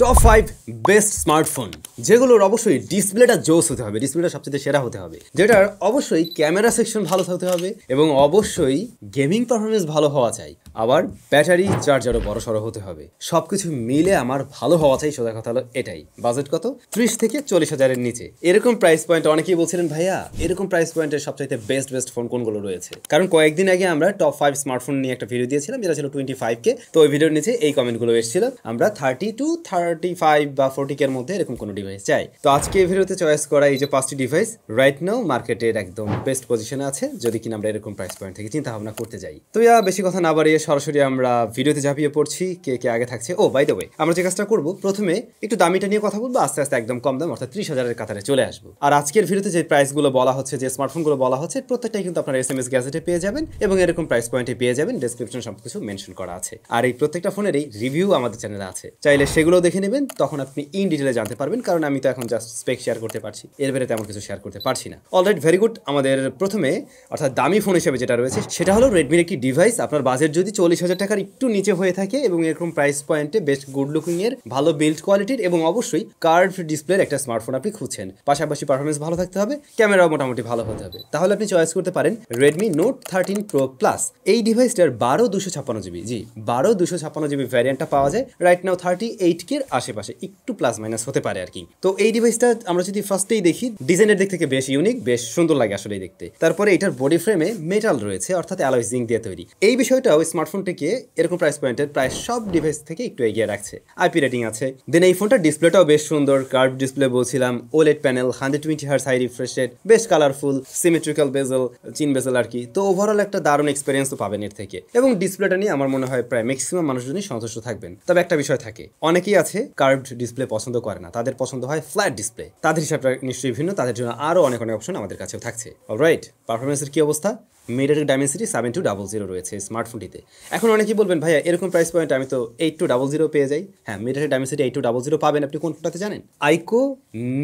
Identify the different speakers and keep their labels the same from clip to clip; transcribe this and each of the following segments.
Speaker 1: Top 5 best smartphone যেগুলোর অবশ্যই ডিসপ্লেটা জোস হতে হবে, ডিসপ্লেটা সবচেয়ে সেরা হতে হবে, যেটার অবশ্যই ক্যামেরা সেকশন ভালো হতে হবে এবং অবশ্যই গেমিং পারফরমেন্স ভালো হওয়া চাই, আবার ব্যাটারি চার্জারও বড়সড় হতে হবে। সবকিছু মিলে আমার ভালো হওয়া চাই। সোজা কথা হলো এটাই। বাজেট কত? 30 থেকে 40 হাজারের নিচে এরকম প্রাইস পয়েন্ট। অনেকেই বলছিলেন ভাইয়া এরকম প্রাইস পয়েন্টের সবচাইতে বেস্ট ফোন কোনগুলো রয়েছে, কারণ কয়েকদিন আগে আমরা টপ 5 স্মার্টফোন নিয়ে একটা ভিডিও দিয়েছিলাম যেটা ছিল 25K। তো ওই ভিডিওর নিচে এই কমেন্টগুলো এসেছিল আমরা 30 to 35 বা 40K এর মধ্যে এরকম কোনো ডিভাইস চাই। তো আজকে এই ভিডিওতে চয়েস করা এই যে 5টি ডিভাইস রাইট নাও মার্কেটের একদম বেস্ট পজিশনে আছে, যদি কিনা আমরা এরকম প্রাইস পয়েন্ট থেকে চিন্তা ভাবনা করতে যাই। তো বেশি কথা না বাড়িয়ে সরাসরি আমরা ভিডিওতে ঝাঁপিয়ে পড়ছি। কে কে আগে থাকছে? ও বাই দ্য ওয়ে, আমরা যে কাজটা করবো প্রথমে একটু দামিটা নিয়ে কথা বলবো, আস্তে আস্তে একদম কম দাম অর্থাৎ 30,000-এর কাতারে চলে আসবো। আর আজকের ভিডিওতে যে প্রাইসগুলো বলা হচ্ছে, যে স্মার্টফোনগুলো বলা হচ্ছে, প্রত্যেকটাই কিন্তু আপনারা SMS গ্যাজেটে পেয়ে যাবেন এবং এরকম প্রাইস পয়েন্টে পেয়ে যাবেন। ডেসক্রিপশন সবকিছু মেনশন করা আছে। আর এই প্রত্যেকটা ফোনের এই রিভিউ আমাদের চ্যানেলে আছে, চাইলে সেগুলো দেখে নেবেন, তখন আপনি ইন ডিটেলে জানতে পারবেন। কারণ আমি তো এখন জাস্ট স্পেক শেয়ার করতে পারছি, এর বাইরে তেমন কিছু শেয়ার করতে পারছি না। Alright, very good. আমাদের প্রথমে অর্থাৎ দামি ফোন হিসেবে যেটা রয়েছে সেটা হলো রেডমির একটি ডিভাইস। আপনার বাজেট যদি 40,000 টাকার একটু নিচে হয়ে থাকে এবং এরকম প্রাইস পয়েন্টে বেশ গুড লুকিং এর, ভালো বিল্ড কোয়ালিটির এবং অবশ্যই কার্ভড ডিসপ্লের একটা স্মার্টফোন আপনি খুঁজছেন, পাশাপাশি পারফরমেন্স ভালো থাকতে হবে, ক্যামেরাও মোটামুটি ভালো হতে হবে, তাহলে আপনি চয়েস করতে পারেন রেডমি নোট 13 প্রো প্লাস। এই ডিভাইসটার 12/256GB, জি 12/256GB ভ্যারিয়েন্টটা পাওয়া যায় রাইট নাও 38K এর আশেপাশে, একটু প্লাস মাইনাস হতে পারে আর কি। তো এই ডিভাইসটা আমরা যদি ফার্স্টেই দেখি, ডিজাইনের দিক থেকে বেশ ইউনিক, বেশ সুন্দর লাগে আসলে দেখতে। তারপরে এটার বডি ফ্রেমে মেটাল রয়েছে, অর্থাৎ অ্যালয় জিঙ্ক দিয়ে তৈরি। এই বিষয়টাও স্মার্টফোনটিকে এরকম প্রাইস পয়েন্টের প্রায় সব ডিভাইস থেকে একটু এগিয়ে রাখছে। IP রেটিং আছে। দেন এই ফোনটার ডিসপ্লেটাও বেশ সুন্দর, কার্ভ ডিসপ্লে বলছিলাম, OLED panel, 120Hz high refresh rate, বেশ colourful, symmetrical bezel, chin bezel আর কি। তো ওভারঅল একটা দারুণ এক্সপিরিয়েন্স তো পাবেন এর থেকে। এবং ডিসপ্লেটা নিয়ে আমার মনে হয় প্রায় ম্যাক্সিমাম মানুষজনই সন্তুষ্ট থাকবেন। তবে একটা বিষয় থাকে, অনেকেই আছে কার্ভড ডিসপ্লে পছন্দ করে না, তাদের পছন্দ হয় ফ্ল্যাট ডিসপ্লে। তাদের হিসাবটা নিশ্চয়ই ভিন্ন, তাদের জন্য আরও অনেক অপশন আমাদের কাছেও থাকছে। অলরাইট, পারফরমেন্সের কি অবস্থা? মিডিয়াটেক ডাইমেনসিটি 7200 রয়েছে স্মার্টফোনটিতে। এখন অনেকেই বলবেন ভাইয়া এরকম প্রাইস পয়েন্ট আমি তো 8200 পেয়ে যাই। হ্যাঁ, মিডিয়াটেক ডাইমেনসিটি 8200 পাবেন আপনি কোন ফোনটাতে জানেন? আইকো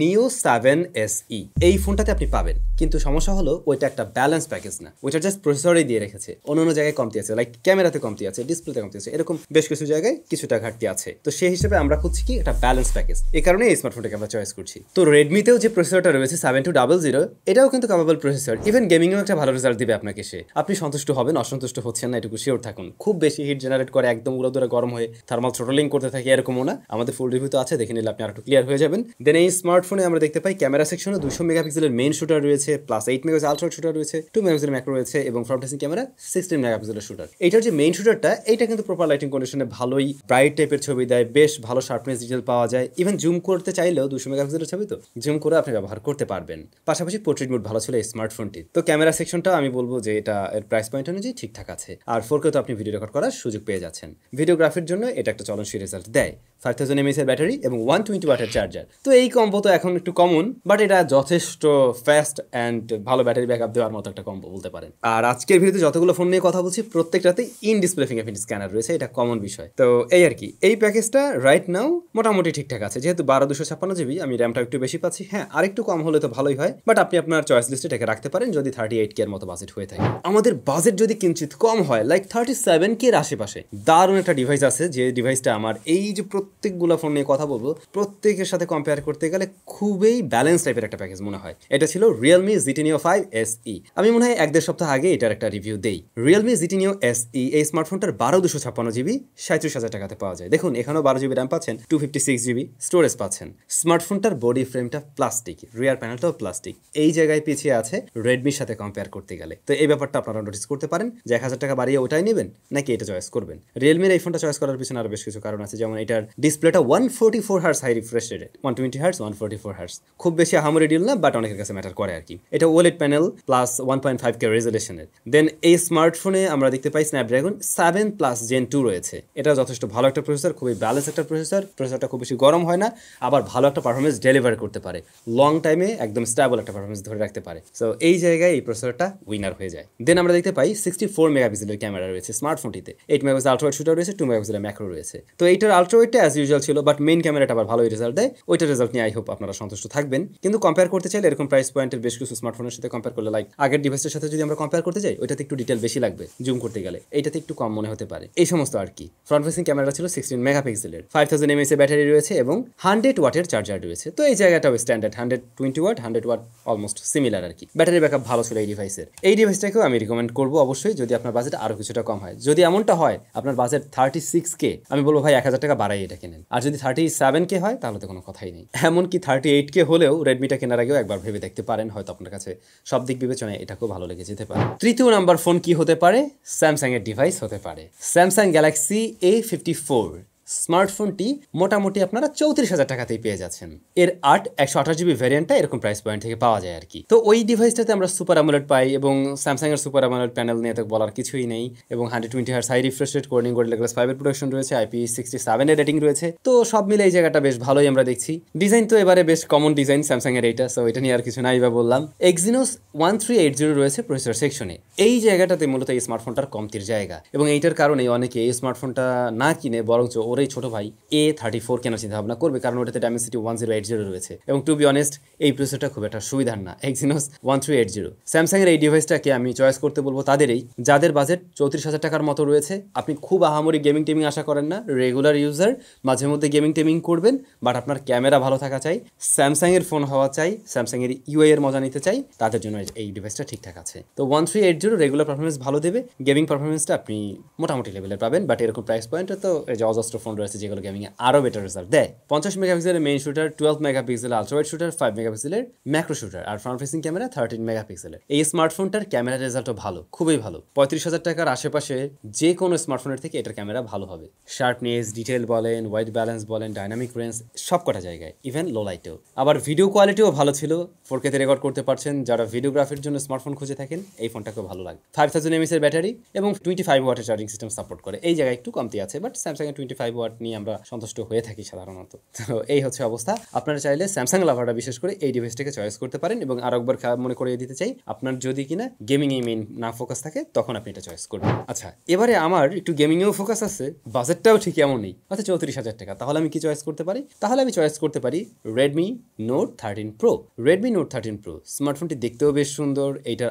Speaker 1: নিও 7 SE এই ফোনটাতে আপনি পাবেন, কিন্তু সমস্যা হলো ওইটা একটা ব্যালেন্স প্যাকেজ না, ওইটা জাস্ট প্রসেসরেই দিয়ে রেখেছে। অন্য জায়গায় কমতি আছে, লাইক ক্যামেরাতে কমতি আছে, ডিসপ্লেতে কমতি আছে, এরকম বেশ কিছু জায়গায় কিছুটা ঘাটতি আছে। তো সেই হিসেবে আমরা খুঁজছি কি একটা ব্যালেন্স প্যাকেজ, এই কারণে এই স্মার্টফোনটাকে আমরা চয়েস করছি। তো রেডমিতেও যে প্রসেসরটা রয়েছে 7200, এটাও কিন্তু কাপেবল প্রসেসর, ইভেন গেমিংয়েও একটা ভালো রেজাল্ট দিবে আপনাকে সে। আপনি সন্তুষ্ট হবেন, অসন্তুষ্ট হচ্ছেন না এটুকু শিওর থাকুন। খুব বেশি হিট জেনারেট করে একদম উড়াদুরা গরম হয়ে থার্মাল থ্রোটলিং করতে থাকে এরকমও না। আমাদের ফুল রিভিউ তো আছে, দেখে নিলে আপনি আরেকটু ক্লিয়ার হয়ে যাবেন। দেন এই স্মার্টফোনে আমরা দেখতে পাই ক্যামেরা সেকশনে 200 মেগাপিক্সেলের মেইন শুটার রয়েছে, প্লাস 8 মেগাপিক্সেল আলট্রা শুটার রয়েছে, 2 মেগাপিক্সেল ম্যাক্রো রয়েছে এবং ফ্রন্ট ফেসিং ক্যামেরা 16 মেগাপিক্সেলের শুটার। এইটার যে মেইন শুটারটা, এইটা কিন্তু প্রপার লাইটিং কন্ডিশনে ভালোই ব্রাইট টাইপের ছবি দেয়, বেশ ভালো শার্পনেস ডিটেল পাওয়া যায়। ইভেন জুম করতে চাইলেও 200 মেগাপিক্সেলের ছবি তো জুম করে আপনি ব্যবহার করতে পারবেন। পাশাপাশি পোর্ট্রেট মোড ভালো ছিল এই স্মার্টফোনটি। তো ক্যামেরা সেকশনটা আমি বলবো যে এটা এর প্রাইস পয়েন্ট অনুযায়ী ঠিকঠাক আছে। আর 4K তো আপনি ভিডিও রেকর্ড করার সুযোগ পেয়ে যাচ্ছেন। ভিডিওগ্রাফির জন্য এটা একটা চলনশীল রেজাল্ট দেয়। 5000 mAh এর ব্যাটারি এবং 120 ওয়াটের চার্জার। তো এই কম্বো তো এখন একটু কমন, বাট এটা যথেষ্ট ফাস্ট অ্যান্ড ভালো ব্যাটারি ব্যাকআপ দেওয়ার মতো একটা কম্বো বলতে পারেন। আর আজকের ভিডিওতে যতগুলো ফোন নিয়ে কথা বলছি প্রত্যেকটাতেই ইন ডিসপ্লে ফিঙ্গারপ্রিন্ট স্ক্যানার রয়েছে, এটা কমন বিষয়। তো এই আর কি, এই প্যাকেজটা রাইট নাও মোটামুটি ঠিকঠাক আছে। যেহেতু 12/256GB, আমি র্যামটা একটু বেশি পাচ্ছি। হ্যাঁ, আরেকটু কম হলে তো ভালোই হয়, বাট আপনি আপনার চয়েস লিস্টে এটাকে রাখতে পারেন যদি 38K এর মতো বাজেট হয়ে থাকে। আমাদের বাজেট যদি কিঞ্চিত কম হয়, লাইক 37K এর আশেপাশে, দারুণ একটা ডিভাইস আছে, যে ডিভাইসটা আমার এই যে প্রত্যেকগুলো ফোন নিয়ে কথা বলবো প্রত্যেকের সাথে কম্পেয়ার করতে গেলে খুবই ব্যালেন্স টাইপের একটা প্যাকেজ মনে হয়। এটা ছিল রিয়েলমি GT Neo 5 SE। আমি মনে হয় 1-1.5 সপ্তাহ আগে এটার একটা রিভিউ দেই। রিয়েলমি GT Neo SE এই স্মার্টফোনটার 12/256GB 37,000 টাকাতে পাওয়া যায়। দেখুন এখানেও 12GB র্যাম পাচ্ছেন, 256GB স্টোরেজ পাচ্ছেন। স্মার্টফোনটার বডি ফ্রেমটা প্লাস্টিক, রিয়ার প্যানেলটাও প্লাস্টিক। এই জায়গায় পিছিয়ে আছে রেডমির সাথে কম্পেয়ার করতে গেলে। তো এই ব্যাপারটা আপনারা নোটিস করতে পারেন যে 1000 টাকা বাড়িয়ে ওটাই নেবেন নাকি এটা চয়েস করবেন। রিয়েলমির এই ফোনটা চয়েস করার পিছনে আরো বেশ কিছু কারণ আছে, যেমন এটার ডিসপ্লেটা 144Hz high refresh rate, 120Hz 144Hz, খুব বেশি আহামরি ডিল না, বাট অনেকের কাছে ম্যাটার করে আর কি। এটা OLED প্যানেল প্লাস 1.5K রেজোলিউশনের। দেন এই স্মার্টফোনে আমরা দেখতে পাই স্ন্যাপড্রাগন 7+ Gen 2 রয়েছে। এটা যথেষ্ট ভালো একটা প্রসেসর, খুবই ব্যালেন্স একটা প্রসেসর। প্রসেসরটা খুব বেশি গরম হয় না, আবার ভালো একটা পারফরমেন্স ডেলিভার করতে পারে, লং টাইমে একদম স্টেবল একটা পারফরমেন্স ধরে রাখতে পারে। সো এই জায়গায় এই প্রসেসরটা উইনার হয়ে যায়। দেন আমরা দেখতে পাই 64 মেগাপিক্সেলের ক্যামেরা রয়েছে স্মার্টফোনটিতে, 8 মেগাপিক্সেল আলট্রা ওয়াইড শুটার রয়েছে, 2 মেগাপিক্সেলের ম্যাক্রো রয়েছে। তো এইটার আলট্রা ওয়াইডটা অ্যাজ ইউজুয়াল ছিল, বাট মেইন ক্যামেরাটা আবার ভালোই রেজাল্ট দেয়। ওইটা রেজাল্ট নিয়ে আই হোপ আপনারা সন্তুষ্ট থাকবেন। কিন্তু কম্পেয়ার করতে চাইলে এরকম প্রাইস পয়েন্টের বেশ কিছু স্মার্টফোনের সাথে কম্পেয়ার করলে, লাইক আগের ডিভাইসের সাথে যদি আমরা কম্পেয়ার করতে যাই, ওইটাতে একটু ডিটেল বেশি লাগবে জুম করতে গেলে, এইটাতে একটু কম মনে হতে পারে, এই সমস্ত আর কি। ফ্রন্ট ফেসিং ক্যামেরা ছিল 16 মেগাপিক্সেলের, 5000 mAh ব্যাটারি রয়েছে এবং 100 ওয়াটের চার্জার রয়েছে। তো এই জায়গাটাও standard, 120 watt 100 watt almost similar আর কি। ব্যাটারি ব্যাকআপ ভালো ছিল এই ডিভাইসের। এই ডিভাইসটাকেও আমি রিকমেন্ড করবো অবশ্যই, যদি আপনার বাজেট আরো কিছুটা কম হয়। যদি এমনটা হয় আপনার বাজেট 36K, আমি বলবো ভাই 1000 টাকা বাড়াই এটা কেনেন। আর যদি 37K হয় তাহলে তো কোনো কথাই নেই। এমনকি 38K হলেও রেডমিটা কেনার আগেও একবার ভেবে দেখতে পারেন, হয়তো আপনার কাছে সব দিক বিবেচনায় এটাকেও ভালো লেগে যেতে পারে। তৃতীয় নাম্বার ফোন কি হতে পারে? স্যামসাং এর ডিভাইস হতে পারে স্যামসাং গ্যালাক্সি A54। স্মার্টফোনটি মোটামুটি আপনারা 34,000 টাকাতেই পেয়ে যাচ্ছেন। এর 128GB ভ্যারিয়েন্টটা এরকম প্রাইস পয়েন্ট থেকে পাওয়া যায় আর কি। তো ওই ডিভাইসটাতে আমরা সুপার অ্যামোলেড পাই এবং স্যামসাং এর সুপার অ্যামোলেড প্যানেল নিয়ে তো বলার কিছুই নেই, এবং 120Hz high refresh rate, Corning Gorilla Glass 5 এর প্রোটেকশন রয়েছে, IP67 এর রেটিং রয়েছে। তো সব মিলে এই জায়গাটা বেশ ভালোই আমরা দেখছি। ডিজাইন তো এবারে বেশ কমন ডিজাইন স্যামসাং এর এইটা, সো এটা নিয়ে আর কিছু নাই বা বললাম। Exynos 1380 রয়েছে প্রসেসর সেকশনে। এই জায়গাটাতে মূলত এই স্মার্টফোনটার কমতির জায়গা, এবং এইটার কারণে অনেকে এই স্মার্টফোনটা না কিনে বরঞ্চ ওর এই ছোট ভাই A34 কেনার চিন্তা ভাবনা করবে, কারণ ওটাতে Dimensity 1080 রয়েছে। এবং টু বি অনেস্ট এই প্রসেসরটা খুব একটা সুবিধার না, Exynos 1380। স্যামসাং এর এই ডিভাইসটাকে আমি চয়েস করতে বলবো তাদেরই যাদের বাজেট 34,000 টাকার মতো রয়েছে। আপনি খুব আহামরি গেমিং টেমিং আশা করেন না, রেগুলার ইউজার, মাঝে মধ্যে গেমিং টেমিং করবেন, বাট আপনার ক্যামেরা ভালো থাকা চাই, স্যামসাং এর ফোন হওয়া চাই, স্যামসাং এর ইউআই এর মজা নিতে চাই, তাদের জন্য এই ডিভাইসটা ঠিকঠাক আছে। তো 1380 রেগুলার পারফরমেন্স ভালো দেবে, গেমিং পারফরমেন্সটা আপনি মোটামুটি লেভেলের পাবেন, বাট এরকম প্রাইস পয়েন্টে তো এই যে অজস্র ফোন রয়েছে যেগুলো গেমিং এ আরো বেটার রেজাল্ট দেয়। 50 মেগাপিক্সেলের মেইন শুটার, 12 মেগাপিক্সেলের আলট্রা ওয়াইড শুটার, 5 মেগাপিক্সেলের ম্যাক্রো শুটার, আর ফ্রন্ট ফেসিং ক্যামেরা 13 মেগাপিক্সেলের। এই স্মার্টফোনটার ক্যামেরা রেজাল্টও ভালো, খুবই ভালো। 35,000 টাকার আশেপাশে যে কোনো স্মার্টফোনের থেকে এটার ক্যামেরা ভালো হবে। শার্পনেস, ডিটেল বলেন, হোয়াইট ব্যালেন্স বলেন, ডাইনামিক রেঞ্জ, সব কটা জায়গায়, ইভেন লো লাইটেও। আবার ভিডিও কোয়ালিটিও ভালো ছিল, 4K তে রেকর্ড করতে পারছেন। যারা ভিডিওগ্রাফির জন্য স্মার্টফোন খুঁজে থাকেন এই ফোনটাকেও ভালো লাগে। 5000 mAh এর ব্যাটারি এবং 25 ওয়াটের চার্জিং সিস্টেম সাপোর্ট করে। এই জায়গায় একটু কমতি আছে, বাট স্যামসাং এর 25 ওয়াট নিয়ে আমরা সন্তুষ্ট হয়ে থাকি সাধারণত। তো এই হচ্ছে অবস্থা। আপনারা চাইলে স্যামসাং লাভাররা বিশেষ করে এই ডিভাইসটাকে চয়েস করতে পারেন, এবং আরো একবার মনে করিয়ে দিতে চাই, আপনার যদি কিনা গেমিং এ মেইন না ফোকাস থাকে তখন আপনি এটা চয়েস করবেন। আচ্ছা, এবারে আমার একটু গেমিং এও ফোকাস আছে, বাজেটটাও ঠিক এমনই, আচ্ছা 34,000 টাকা। তাহলে আমি কি চয়েস করতে পারি? তাহলে আমি চয়েস করতে পারি Redmi Note 13 Pro। Redmi Note 13 Pro স্মার্টফোনটি দেখতেও বেশ সুন্দর। এইটার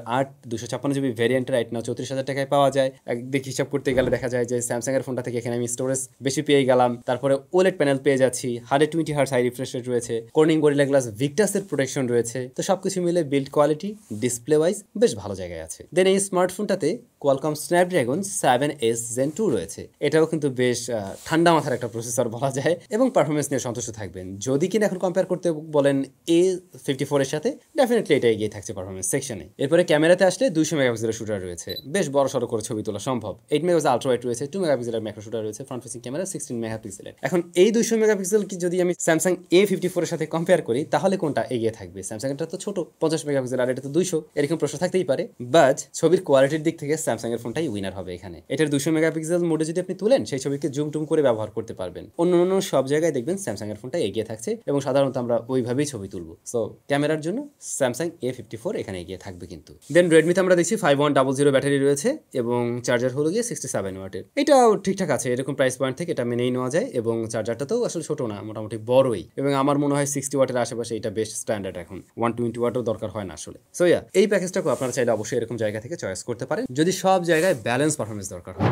Speaker 1: 256GB ভ্যারিয়েন্টের রাইট নাও 34,000 টাকায় পাওয়া যায়। একদিক হিসাব করতে গেলে দেখা যায় যে স্যামসাং এর ফোনটা থেকে এখানে আমি স্টোরেজ বেশি পেয়ে গেলাম, তারপরে OLED প্যানেল পেয়ে যাচ্ছি, 120Hz হাই রিফ্রেশ রেট রয়েছে, Corning Gorilla Glass Victus এর প্রোটেকশন রয়েছে। তো সবকিছু মিলে বিল্ড কোয়ালিটি, ডিসপ্লে ওয়াইজ বেশ ভালো জায়গায় আছে। দেন এই স্মার্টফোনটাতে Qualcomm Snapdragon 7S Gen 2 রয়েছে। এটাও কিন্তু বেশ ঠান্ডা মাথার একটা প্রসেসর বলা যায়, এবং পারফরমেন্স নিয়ে সন্তুষ্ট থাকবেন। যদি কিনা এখন কম্পেয়ার করতে বলেন A54 এর সাথে, ডেফিনেটলি এটা এগিয়ে থাকছে পারফরমেন্স সেকশনে। এরপরে ক্যামেরাতে আসলে 200 মেগাপিক্সেলের শুটার রয়েছে, বেশ বড় সড়ো করে ছবি তোলা সম্ভব। 8 মেগাপিক্সেল আলট্রা ওয়াইড রয়েছে, 2 মেগাপিক্সেলের ম্যাক্রো শুটার রয়েছে, ফ্রন্ট ফেসিং ক্যামেরা 16 মেগাপিক্সেলের। এখন এই 200 মেগাপিক্সেল কি যদি আমি স্যামসাং A54 এর সাথে কম্পেয়ার করি, তাহলে কোনটা এগিয়ে থাকবে? স্যামসাং এটা তো ছোট 50 মেগাপিক্সেল, আর এটা তো 200, এরকম প্রশ্ন থাকতেই পারে। বাট ছবির কোয়ালিটির দিক থেকে স্যামসাং এর ফোনটাই উইনার হবে এখানে। এটার 200 মেগাপিক্সেল মোডে যদি আপনি তুলেন, সেই ছবিকে জুম টুম করে ব্যবহার করতে পারবেন। অন্য সব জায়গায় দেখবেন স্যামসাং এর ফোনটা এগিয়ে থাকছে, এবং সাধারণত আমরা ওইভাবেই ছবি তুলবো। সো ক্যামেরার জন্য স্যামসাং A54 এখানে এগিয়ে থাকবে কিন্তু। দেন রেডমিতে আমরা দেখছি 5100 ব্যাটারি রয়েছে, এবং চার্জার হলো গিয়ে 67 ওয়াটের। এটাও ঠিকঠাক আছে, এরকম প্রাইস পয়েন্ট থেকে এটা মেনেই নেওয়া যায়, এবং চার্জারটাতেও আসলে ছোট না, মোটামুটি বড়ই, এবং আমার মনে হয় 60 ওয়াটের আশেপাশে এটা বেস্ট স্ট্যান্ডার্ড। এখন 120 ওয়াটও দরকার হয় না আসলে। সো এই প্যাকেজটাকে আপনারা চাইলে অবশ্যই এরকম জায়গা থেকে চয়েস করতে পারেন, যদি সব জায়গায় ব্যালেন্স পারফরমেন্স দরকার হয়।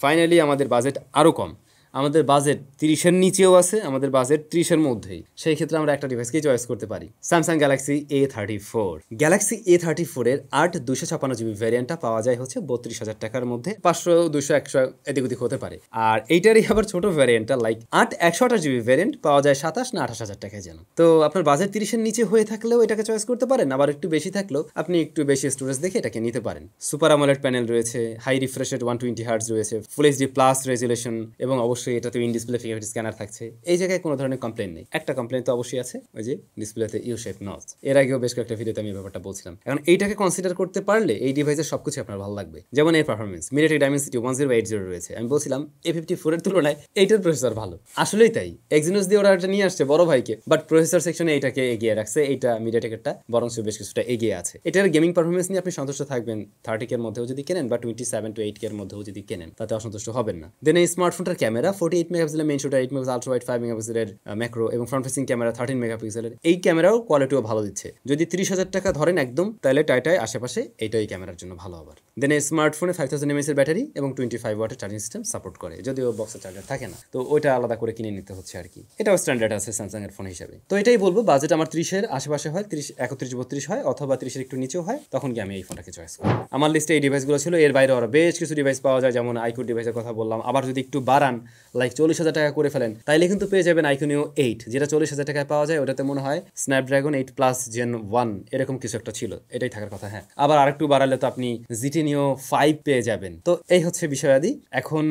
Speaker 1: ফাইনালি আমাদের বাজেট আরও কম, আমাদের বাজেট 30-এর নিচেও আছে, আমাদের বাজেট 30-এর মধ্যেই। সেই ক্ষেত্রে আমরা একটা ডিভাইসকেই চয়েস করতে পারি, Samsung Galaxy A34। Galaxy A34 এর 256GB ভ্যারিয়েন্টটা পাওয়া যায় হচ্ছে 32,000 টাকার মধ্যে, 500, 200, 100 এদিক ওদিক হতে পারে। আর এইটারই আবার ছোট ভ্যারিয়েন্টটা লাইক 128GB ভ্যারিয়েন্ট পাওয়া যায় 27 না 28,000 টাকায় যেন। তো আপনার বাজেট 30-এর নিচে হয়ে থাকলেও এটাকে চয়েস করতে পারেন, আবার একটু বেশি থাকলেও আপনি একটু বেশি স্টোরেজ দেখে এটাকে নিতে পারেন। সুপার অ্যামোলেড প্যানেল রয়েছে, হাই রিফ্রেশ রেট 120Hz রয়েছে, ফুল এইচডি প্লাস রেজুলেশন, এবং অবশ্যই এটাতে ইন ডিসপ্লে ফিঙ্গারপ্রিন্ট স্ক্যানার থাকছে। এই জায়গায় কোনো ধরনের কমপ্লেন নেই। একটা কমপ্লেন তো অবশ্যই আছে, ওই যে ডিসপ্লেতে ইউ শেপ নচ। এর আগেও বেশ কয়েকটা ভিডিওতে আমি ব্যাপারটা বলছিলাম। এখন এইটাকে কনসিডার করতে পারলে এই ডিভাইসের সবকিছু আপনার ভালো লাগবে। যেমন এর পারফরমেন্স, মিডিয়াটেক ডাইমেনসিটি 1080 রয়েছে। আমি বলছিলাম A54 এর তুলনায় এইটার প্রসেসর ভালো, আসলেই তাই। Exynos দিয়ে ওরা এটা নিয়ে আসছে বড় ভাইকে, বাট প্রসেসর সেকশনে এইটাকে এগিয়ে রাখছে। এইটা মিডিয়াটেকেরটা বরঞ্চ বেশ কিছুটা এগিয়ে আছে। এটার গেমিং পারফরমেন্স নিয়ে আপনি সন্তুষ্ট থাকবেন 30K এর মধ্যেও যদি কেনেন, বা 27 to 8K এর মধ্যেও যদি কেনেন, তাতে অসন্তুষ্ট হবেন না। দেন এই স্মার্টফোনটার ক্যামেরা 48 মেগাপিক্সেলের main shooter, 8 megapixel ultra wide, 5 মেগাপিক্সেলের ম্যাক্রো এবং ফ্রন্ট ফেসিং ক্যামেরা 13 মেগাপিক্সেলের। এই ক্যামেরাও কোয়ালিটিও ভালো দিচ্ছে। যদি 30,000 টাকা ধরেন একদম, তাহলে টাইটাই আশেপাশে এইটাই ক্যামেরার জন্য ভালো আবার। দেন এই স্মার্টফোনে 5000 mAh এর ব্যাটারি এবং 25 ওয়াটের চার্জিং সিস্টেম সাপোর্ট করে, যদিও বক্সের চার্জার থাকে না, তো ওইটা আলাদা করে কিনে নিতে হচ্ছে আর কি। এটাও স্ট্যান্ডার্ড আছে স্যামসাং এর ফোন হিসেবে। তো এটাই বলবো, বাজেট আমার 30-এর আশেপাশে হয়, 30, 31, 32 হয়, অথবা 30-এর একটু নিচেও হয়, তখন কি আমি এই ফোনটাকে চয়েস করি। আমার লিস্টে এই ডিভাইসগুলো ছিল। এর বাইরে আরো বেশ কিছু ডিভাইস পাওয়া যায়, যেমন আইকিউ ডিভাইসের কথা বললাম। আবার যদি একটু বাড়ান, লাইক 40,000 টাকা করে ফেলেন, তাইলে কিন্তু পেয়ে যাবেন আইকিউ নিও 8, যেটা 40,000 টাকায় পাওয়া যায়। ওটাতে মনে হয় স্ন্যাপড্রাগন 8 প্লাস জেন 1 এরকম কিছু একটা ছিল, এটাই থাকার কথা। হ্যাঁ, আবার আরেকটু বাড়ালে তো আপনি জিটি নিও 5 পেয়ে যাবেন। তো এই হচ্ছে বিষয়াদি। এখন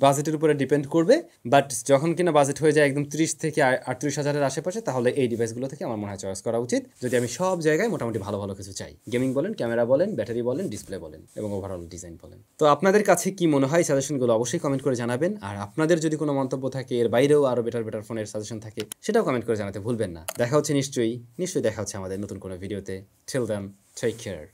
Speaker 1: বাজেটের উপরে ডিপেন্ড করবে, বাট যখন কিনা বাজেট হয়ে যায় একদম 30 থেকে 38,000-এর আশেপাশে, তাহলে এই ডিভাইসগুলো থেকে আমার মনে হয় চয়েস করা উচিত, যদি আমি সব জায়গায় মোটামুটি ভালো ভালো কিছু চাই। গেমিং বলেন, ক্যামেরা বলেন, ব্যাটারি বলেন, ডিসপ্লে বলেন এবং ওভারঅল ডিজাইন বলেন। তো আপনাদের কাছে কি মনে হয়, সাজেশনগুলো অবশ্যই কমেন্ট করে জানাবেন। আর আপনাদের যদি কোনো মন্তব্য থাকে, এর বাইরেও আরো বেটার ফোনের সাজেশন থাকে, সেটাও কমেন্ট করে জানাতে ভুলবেন না। দেখা হচ্ছে নিশ্চয়ই দেখা হচ্ছে আমাদের নতুন কোনো ভিডিওতে। Till then, take care.